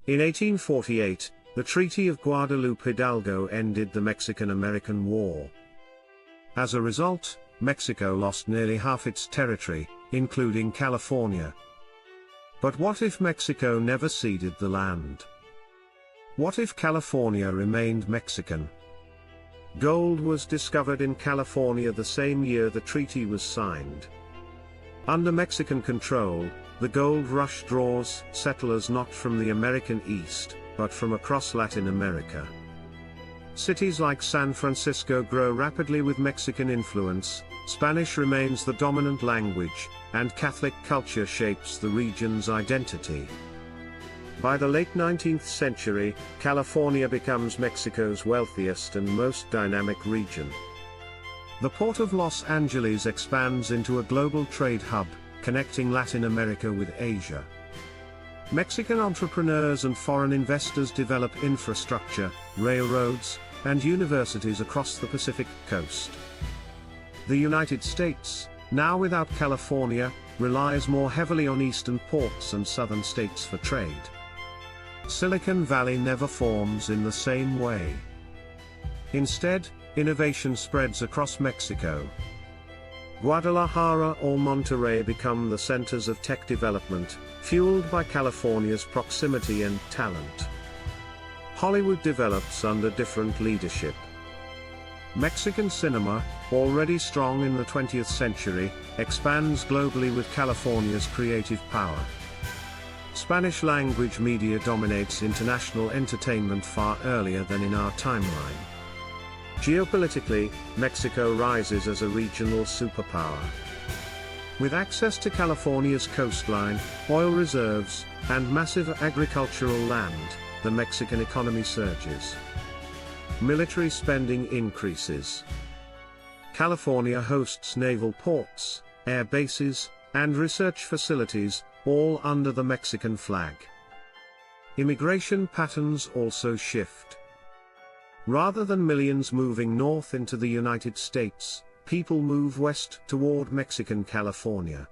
In 1848, the Treaty of Guadalupe Hidalgo ended the Mexican-American War. As a result, Mexico lost nearly half its territory, including California. But what if Mexico never ceded the land? What if California remained Mexican? Gold was discovered in California the same year the treaty was signed. Under Mexican control, the gold rush draws settlers not from the American East, but from across Latin America. Cities like San Francisco grow rapidly with Mexican influence, Spanish remains the dominant language, and Catholic culture shapes the region's identity. By the late 19th century, California becomes Mexico's wealthiest and most dynamic region. The port of Los Angeles expands into a global trade hub, connecting Latin America with Asia. Mexican entrepreneurs and foreign investors develop infrastructure, railroads, and universities across the Pacific coast. The United States, now without California, relies more heavily on eastern ports and southern states for trade. Silicon Valley never forms in the same way. Instead, innovation spreads across Mexico. Guadalajara or Monterrey become the centers of tech development, fueled by California's proximity and talent. Hollywood develops under different leadership. Mexican cinema, already strong in the 20th century, expands globally with California's creative power. Spanish-language media dominates international entertainment far earlier than in our timeline. Geopolitically, Mexico rises as a regional superpower. With access to California's coastline, oil reserves, and massive agricultural land, the Mexican economy surges. Military spending increases. California hosts naval ports, air bases, and research facilities, all under the Mexican flag. Immigration patterns also shift. Rather than millions moving north into the United States, people move west toward Mexican California.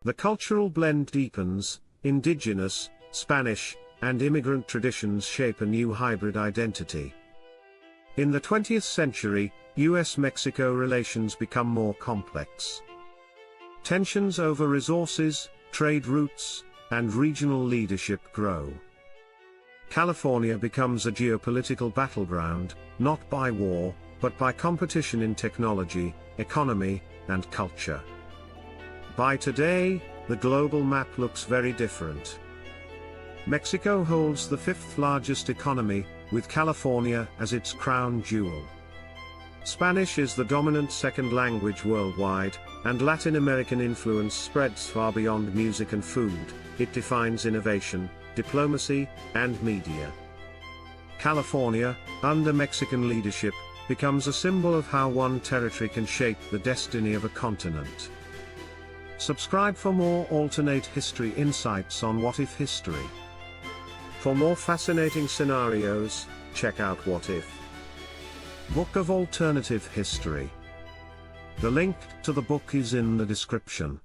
The cultural blend deepens, indigenous, Spanish, and immigrant traditions shape a new hybrid identity. In the 20th century, US-Mexico relations become more complex. Tensions over resources, trade routes, and regional leadership grow. California becomes a geopolitical battleground, not by war, but by competition in technology, economy, and culture. By today, the global map looks very different. Mexico holds the fifth largest economy, with California as its crown jewel. Spanish is the dominant second language worldwide, and Latin American influence spreads far beyond music and food. It defines innovation, diplomacy, and media. California, under Mexican leadership, becomes a symbol of how one territory can shape the destiny of a continent. Subscribe for more alternate history insights on What If History. For more fascinating scenarios, check out What If? Book of Alternative History. The link to the book is in the description.